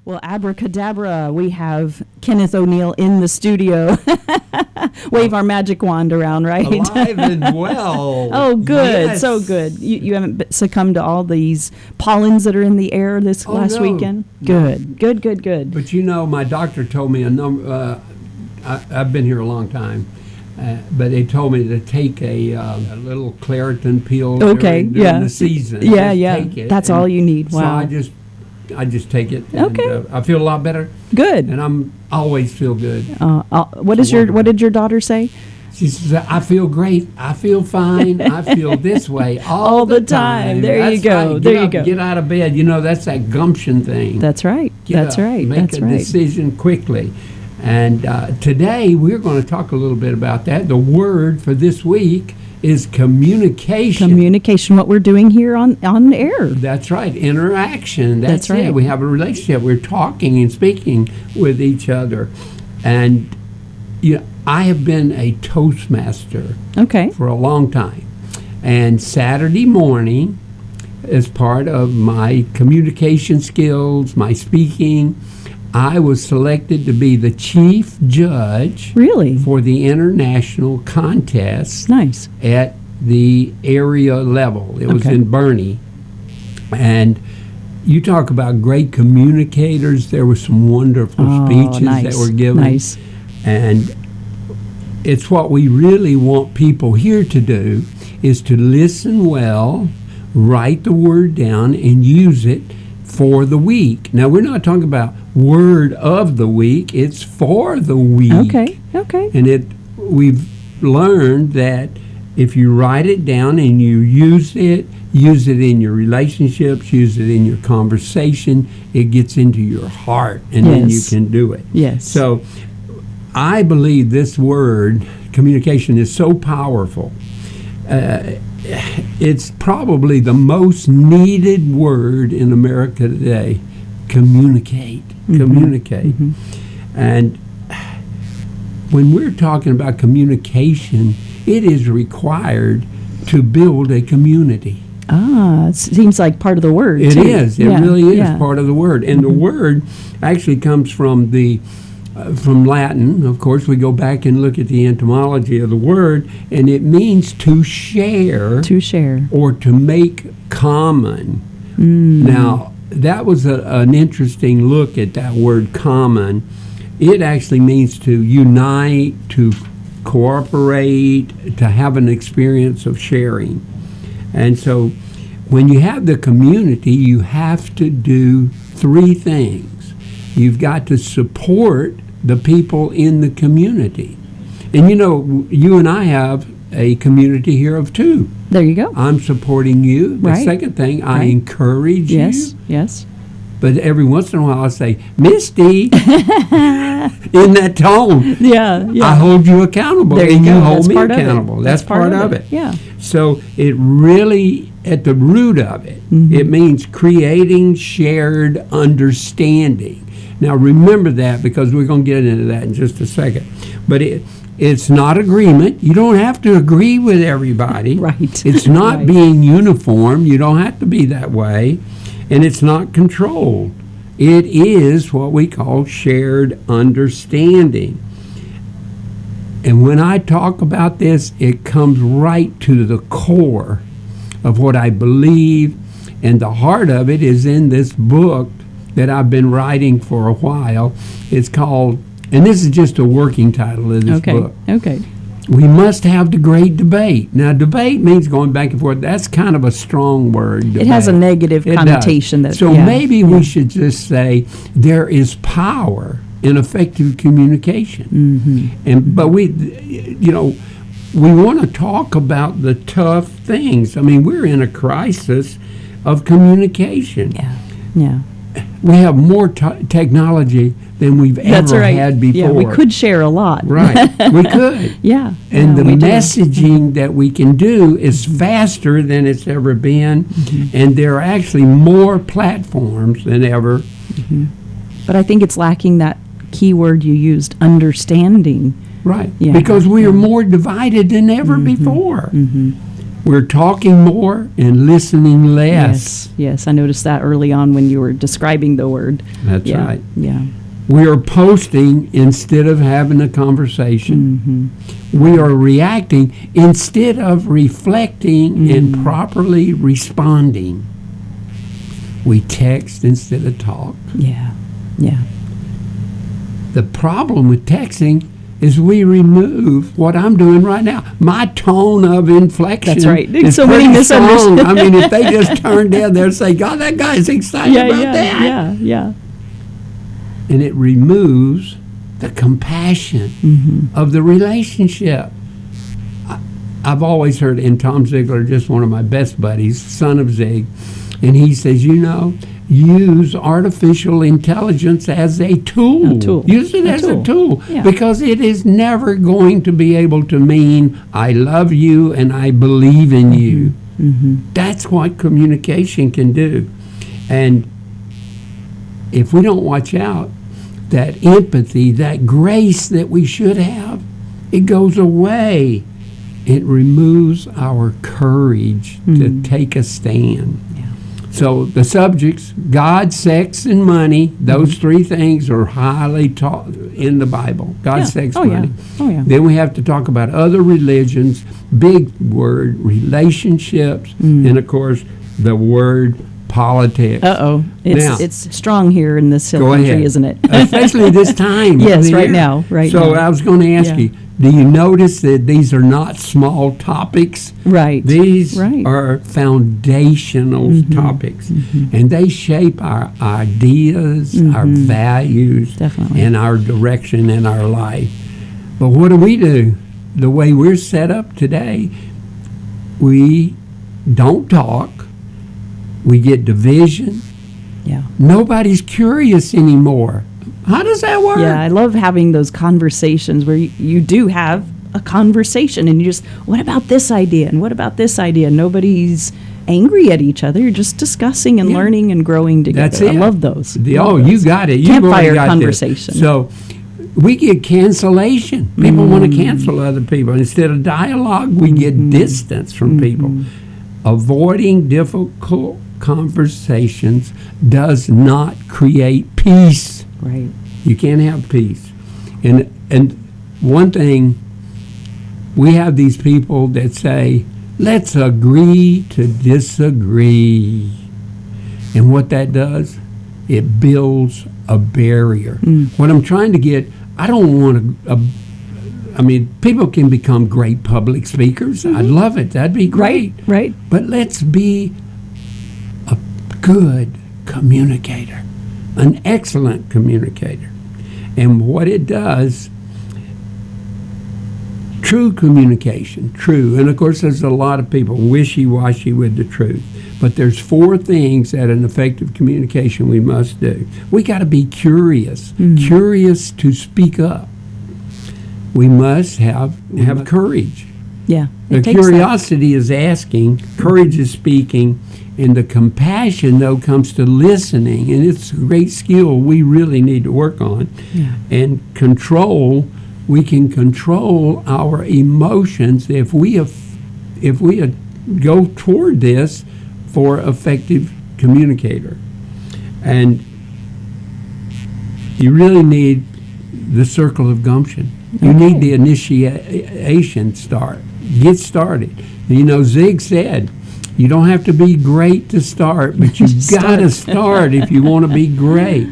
Well, abracadabra, we have Kenneth O'Neill in the studio. Wave our magic wand around, right? Alive and well. Oh, good. Yes. So good. You haven't succumbed to all these pollens that are in the air this last no. weekend? No. Good. But you know, my doctor told me a number, I've been here a long time, but they told me to take a little Claritin pill during the season. Yeah. Just take it. That's And all you need. Wow. So I just take it. And, Okay. I feel a lot better, Good. and I always feel good. What wonderful. did your daughter say? She says, I feel great. I feel fine. I feel this way all the time. There you That's go. right. There Get you up, go. Get out of bed. You know, that's that gumption thing. That's right. Get That's up, right. Make That's a right. decision quickly. And today we're going to talk a little bit about that. The word for this week is communication. Communication, what we're doing here on air. That's right. Interaction. That's right. it. We have a relationship. We're talking and speaking with each other. And I have been a Toastmaster Okay. for a long time. And Saturday morning, as part of my communication skills, my speaking, I was selected to be the chief judge Really? for the international contest Nice. at the area level. It was Okay. in Bernie. And you talk about great communicators. There were some wonderful speeches that were given. Nice. And it's what we really want people here to do, is to listen well, write the word down, and use it for the week. Now, we're not talking about word of the week. It's for the week. Okay. And we've learned that if you write it down and you use it in your relationships, use it in your conversation, it gets into your heart, and then you Yes. can do it. Yes. So I believe this word, communication, is so powerful. It's probably the most needed word in America today. Communicate. Communicate. And when we're talking about communication, it is required to build a community. It seems like part of the word. It too. is. It Yeah, really is yeah. part of the word. And the word actually comes from from Latin. Of course, we go back and look at the etymology of the word, and it means to share. To share. Or to make common. Now, that was an interesting look at that word common. It actually means to unite, to cooperate, to have an experience of sharing. And so when you have the community, you have to do three things. You've got to support the people in the community. And you and I have a community here of two. There you go. I'm supporting you. The Right. second thing, I Right. encourage you. Yes. But every once in a while I say, Misty, in that tone. Yeah. I hold you accountable, There you and go. you hold That's me part of it. accountable. That's part of it. Yeah. So it really, at the root of it, it means creating shared understanding. Now remember that, because we're going to get into that in just a second. But it's not agreement. You don't have to agree with everybody. Right. It's not Right. being uniform. You don't have to be that way. And it's not control. It is what we call shared understanding. And when I talk about this, it comes right to the core of what I believe, and the heart of it is in this book that I've been writing for a while. It's called, and this is just a working title of this book, Okay. We Must Have the Great Debate. Now, debate means going back and forth. That's kind of a strong word. Debate. It has a negative It connotation. does. So maybe we should just say there is power in effective communication. But we want to talk about the tough things. I mean, we're in a crisis of communication. Yeah. We have more technology than we've That's ever right. had before. Yeah, we could share a lot. Right, we could. Yeah. And the we do. messaging that we can do is faster than it's ever been, and there are actually more platforms than ever. But I think it's lacking that key word you used, understanding. Right, Yeah. because we are more divided than ever before. We're talking more and listening less. Yes. I noticed that early on when you were describing the word. That's Yeah, right. Yeah. We are posting instead of having a conversation. We are reacting instead of reflecting and properly responding. We text instead of talk. Yeah. Yeah. The problem with texting is we remove what I'm doing right now. My tone of inflection. That's right. Is So many pretty strong. misunderstood- I mean, if they just turn down there and say, God, that guy's excited about that. Yeah. And it removes the compassion of the relationship. I've always heard, and Tom Ziegler, just one of my best buddies, son of Zig, and he says, use artificial intelligence as a tool. Use it as a tool Yeah. because it is never going to be able to mean I love you and I believe in you. That's what communication can do. And if we don't watch out, that empathy, that grace that we should have, it goes away. It removes our courage to take a stand. So the subjects, God, sex, and money, those three things are highly taught in the Bible. God, sex, money. Oh, yeah. Then we have to talk about other religions, big word, relationships, and of course the word politics. Uh-oh. Now- It's strong here in this hill Go country, ahead. isn't it? Especially this time. Yes, of the right year. now, right So now. I was going to ask Yeah. you, do you notice that these are not small topics? Right. These Right. are foundational topics, and they shape our ideas, our values, Definitely. and our direction in our life. But what do? The way we're set up today, we don't talk. We get division. Yeah. Nobody's curious anymore. How does that work? Yeah, I love having those conversations where you do have a conversation and you just, what about this idea? And what about this idea? Nobody's angry at each other. You're just discussing and Yeah. learning and growing together. That's it. I love those. You Love those. got it. You've Campfire already got this. conversation. So we get cancellation. People want to cancel other people. Instead of dialogue, we get distance from people. Avoiding difficult conversations does not create peace. Right. You can't have peace. And one thing, we have these people that say, let's agree to disagree. And what that does, it builds a barrier. What I'm trying to get, I don't want I mean, people can become great public speakers. I'd love it. That'd be great. Right. But let's be a good communicator, an excellent communicator. And what it does, true communication, and of course there's a lot of people wishy-washy with the truth, but there's 4 things that an effective communication we must do. We got to be curious, curious to speak up. We must have courage. Yeah. The It takes that. curiosity is asking, courage is speaking, and the compassion, though, comes to listening. And it's a great skill we really need to work on. Yeah. And control, we can control our emotions if we go toward this for effective communicator. And you really need the circle of gumption. You need the initiation start. Get started. Zig said, you don't have to be great to start, but you got to start if you want to be great.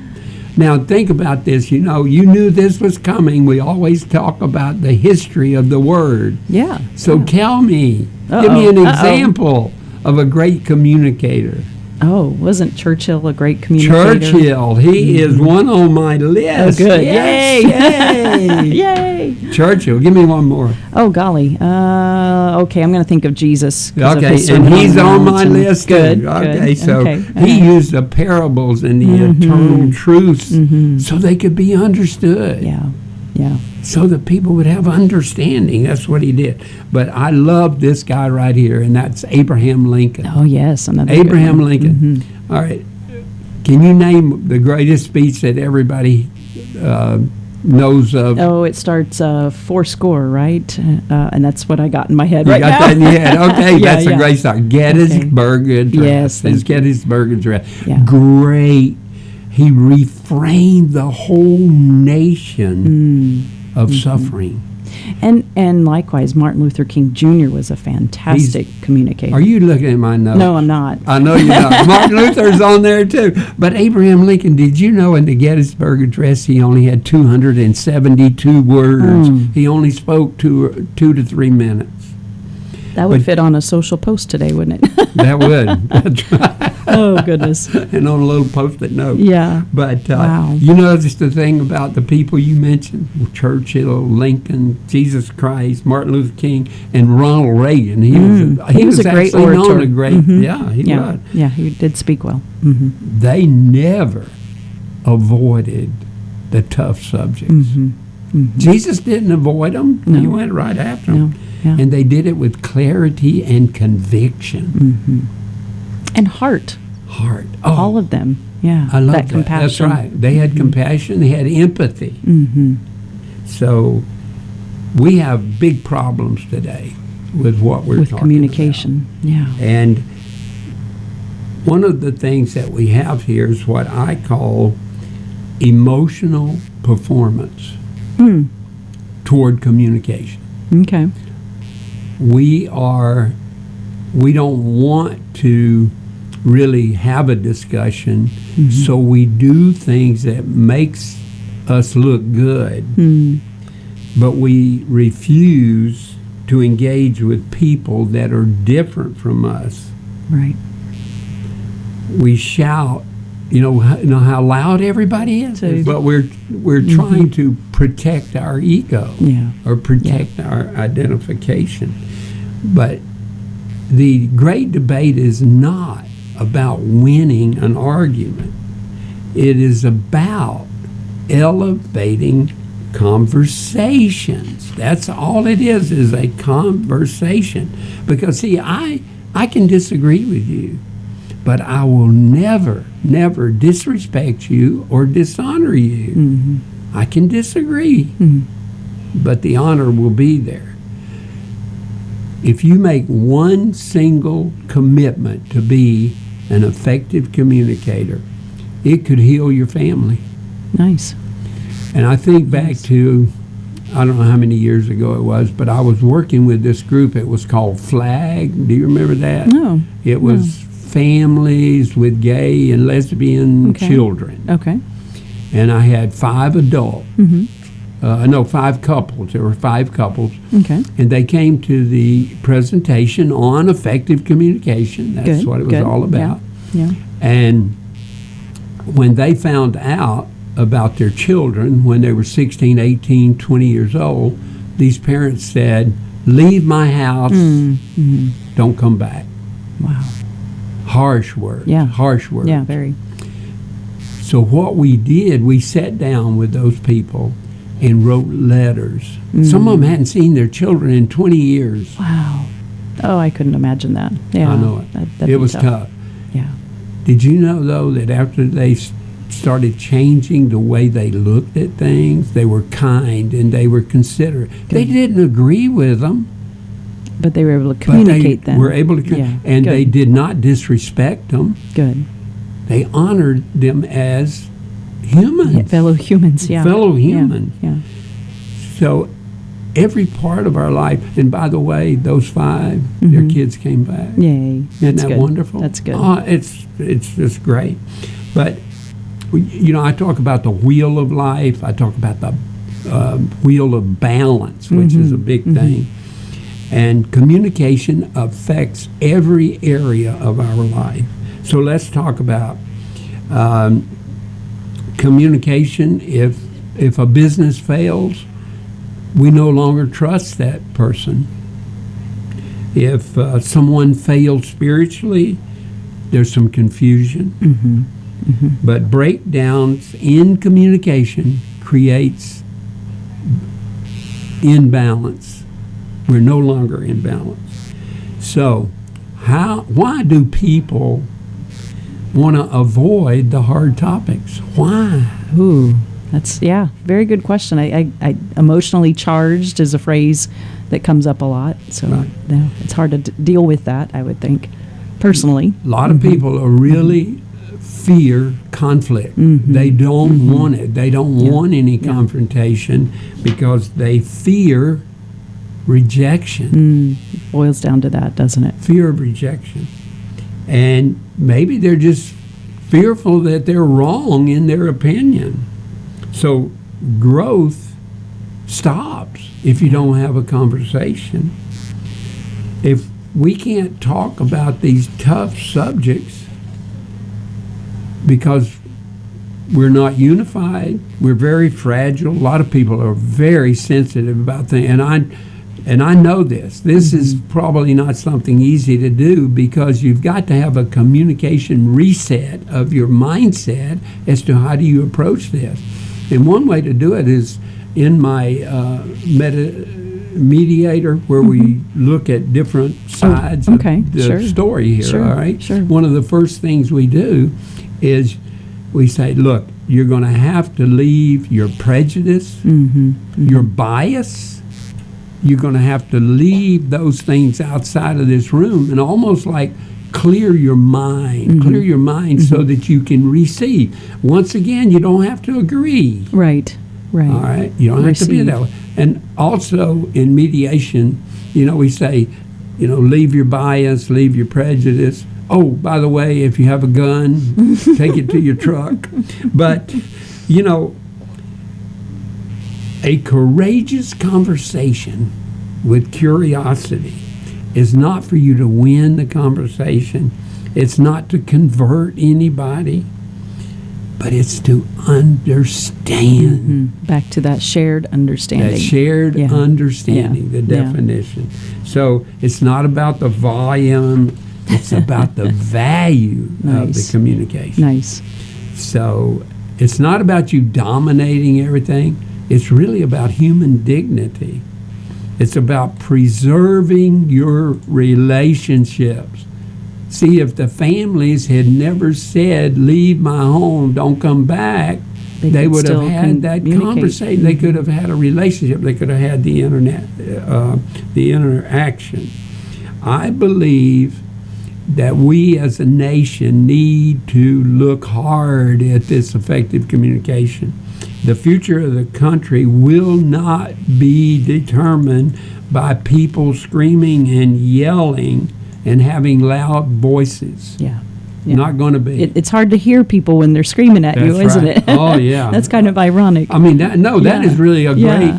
Now, think about this. You knew this was coming. We always talk about the history of the word. Yeah. So tell me, give me an example of a great communicator. Oh, wasn't Churchill a great communicator? Churchill, he is one on my Oh, list. good. Yes, Yay. yay. Yay. Churchill, give me one more. Oh, golly. Okay, I'm going to think of Jesus. 'cause of Okay, his and Sermon he's the on Mount my and- list Good. too. Okay, good. so Okay, he used the parables and the eternal truths so they could be understood. Yeah. So that people would have understanding. That's what he did. But I love this guy right here, and that's Abraham Lincoln. Oh, yes. Another good Abraham one. Lincoln. All right. Can you name the greatest speech that everybody knows of. Oh, it starts fourscore, right? And that's what I got in my head You right got now. that in your head? Okay, Yeah, that's yeah. a great start. Gettysburg Address. Yes, thank His you. Gettysburg Address. Yeah. Great. He refrained the whole nation of suffering. And likewise, Martin Luther King Jr. was a fantastic communicator. Are you looking at my notes? No, I'm not. I know you're not. Martin Luther's on there too. But Abraham Lincoln, did you know in the Gettysburg Address he only had 272 words? He only spoke 2 to 3 minutes. That would But- fit on a social post today, wouldn't it? That would. That's right. Oh, goodness. And on a little post-it note. Yeah. But Wow. you notice the thing about the people you mentioned, Churchill, Lincoln, Jesus Christ, Martin Luther King, and Ronald Reagan. He was a great actually known orator. a great. Yeah, he Yeah. was. Yeah, he did speak well. They never avoided the tough subjects. Jesus didn't avoid them. He went right after them. No. Yeah. And they did it with clarity and conviction. And heart. Heart. All of them. Yeah. I love that. compassion. That's right. They had compassion. They had empathy. So we have big problems today with what we're With talking communication. Yeah. about. And one of the things that we have here is what I call emotional performance toward communication. Okay. We don't want to really have a discussion, so we do things that makes us look good, but we refuse to engage with people that are different from us. Right. We shout, you know how loud everybody is, So- but we're trying to protect our ego. Yeah. Or protect our identification. But the great debate is not about winning an argument. It is about elevating conversations. That's all it is a conversation. Because, see, I can disagree with you, but I will never disrespect you or dishonor you. I can disagree, but the honor will be there. If you make one single commitment to be an effective communicator, it could heal your family. Nice. And I think back to, I don't know how many years ago it was, but I was working with this group. It was called FLAG. Do you remember that? No. It was families with gay and lesbian Okay. children. Okay. And I had 5 adults. 5 couples. There were 5 couples. Okay. And they came to the presentation on effective communication. That's Good, what it was good. all about. Yeah. And when they found out about their children when they were 16, 18, 20 years old, these parents said, "Leave my house, don't come back." Wow. Harsh words. Yeah. Harsh words. Yeah, very. So what we did, we sat down with those people and wrote letters. Some of them hadn't seen their children in 20 years. Wow. Oh, I couldn't imagine that. Yeah. I know it. That'd It be was tough. Yeah. Did you know, though, that after they started changing the way they looked at things, they were kind and they were considerate. They didn't agree with them, But they were able to but communicate they them. were able to, Yeah. and they Good. did not disrespect them. Good. They honored them as humans. Yeah, fellow humans. Yeah. Fellow Yeah, humans. Yeah. So every part of our life, and by the way, those 5, their kids came back. Yay. Isn't That's that good. wonderful? That's good. Oh, it's just great. But, I talk about the wheel of life. I talk about the wheel of balance, which is a big thing. And communication affects every area of our life. So let's talk about communication. If a business fails, we no longer trust that person. If someone fails spiritually, there's some confusion. But breakdowns in communication creates imbalance. We're no longer in balance. So why do people want to avoid the hard topics? Why? Ooh. That's very good question. I emotionally charged is a phrase that comes up a lot. So Right. it's hard to deal with that, I would think, personally. A lot of people are really fear conflict. They don't want it. They don't want any confrontation because they fear rejection. Boils down to that, doesn't it? Fear of rejection. And maybe they're just fearful that they're wrong in their opinion. So growth stops if you don't have a conversation. If we can't talk about these tough subjects because we're not unified, we're very fragile. A lot of people are very sensitive about things, and I know this. This is probably not something easy to do because you've got to have a communication reset of your mindset as to how do you approach this. And one way to do it is in my mediator, where we look at different sides of the story here, all right? Sure. One of the first things we do is we say, look, you're going to have to leave your prejudice, your bias. You're going to have to leave those things outside of this room and almost like clear your mind, so that you can receive. Once again, you don't have to agree. Right. All right? You don't have to be that way. And also in mediation, we say, leave your bias, leave your prejudice. Oh, by the way, if you have a gun, take it to your truck. But, a courageous conversation with curiosity is not for you to win the conversation. It's not to convert anybody, but it's to understand. Back to that shared understanding. That shared understanding, the definition. So it's not about the volume, it's about the value of the communication. Nice. So it's not about you dominating everything. It's really about human dignity. It's about preserving your relationships. See, if the families had never said, leave my home, don't come back, they would have had that conversation. They could have had a relationship. They could have had the internet, the interaction. I believe that we as a nation need to look hard at this effective communication. The future of the country will not be determined by people screaming and yelling and having loud voices. Not going to be. It's hard to hear people when they're screaming at you, isn't it? Oh, yeah. That's kind of ironic. I mean, that is really a great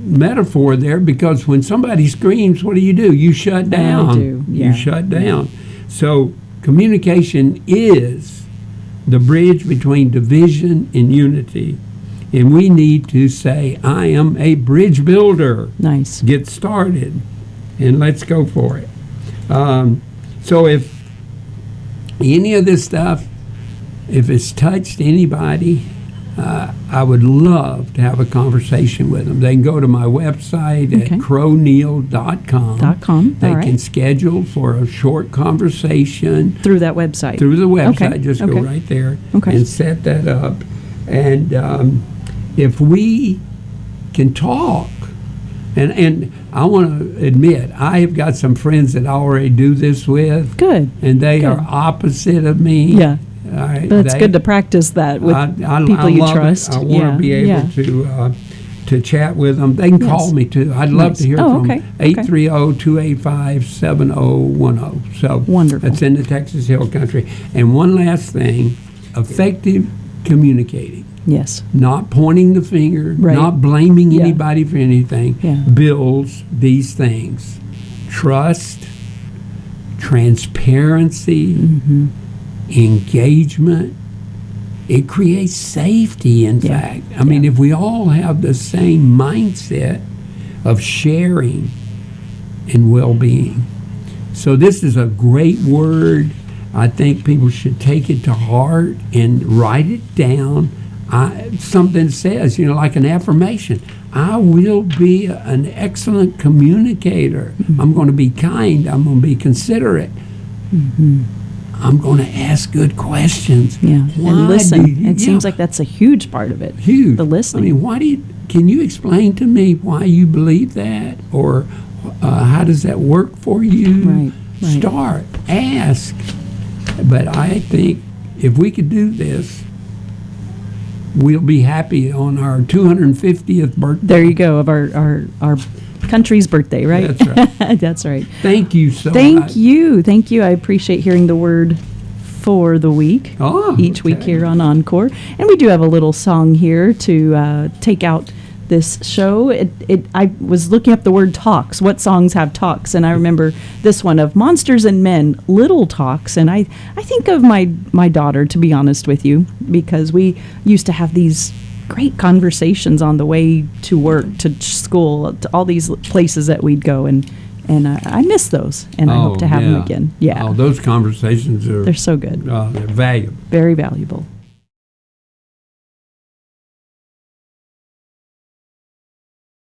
metaphor there, because when somebody screams, what do? You shut down. I do. You shut down. So communication is the bridge between division and unity. And we need to say, I am a bridge builder. Nice. Get started, and let's go for it. So if any of this stuff, if it's touched anybody, I would love to have a conversation with them. They can go to my website at crowneal.com. They can schedule for a short conversation. Through that website? Through the website. Just go right there and set that up. And if we can talk, and I want to admit, I have got some friends that I already do this with. Good. And they are opposite of me. Yeah. But it's good to practice that with people you trust. I want to be able to chat with them. They can call me too. I'd love to hear from them. 830-285-7010. So wonderful. That's in the Texas Hill Country. And one last thing, effective communicating. Yes. Not pointing the finger, not blaming anybody for anything, builds these things. Trust, transparency, engagement. It creates safety, in fact. I mean, if we all have the same mindset of sharing and well-being. So this is a great word. I think people should take it to heart and write it down. Something says, like an affirmation. I will be an excellent communicator. I'm going to be kind. I'm going to be considerate. I'm going to ask good questions. Yeah, Why and listen. do you- It seems yeah, like that's a huge part of it. huge. The listening. I mean, can you explain to me why you believe that? Or how does that work for you? Right. Start, ask. But I think if we could do this, we'll be happy on our 250th birthday. There you go, of our country's birthday, right? That's right. That's right. Thank you so much. Thank you. I appreciate hearing the word for the week each week okay. here on Encore. And we do have a little song here to take out this show. I was looking up the word talks. What songs have talks? And I remember this one of Monsters and Men, Little Talks. And I think of my daughter, to be honest with you, because we used to have these great conversations on the way to work, to school, to all these places that we'd go. And I miss those. And I hope to have them again. Yeah. Oh, those conversations are They're so good. they're valuable. Very valuable.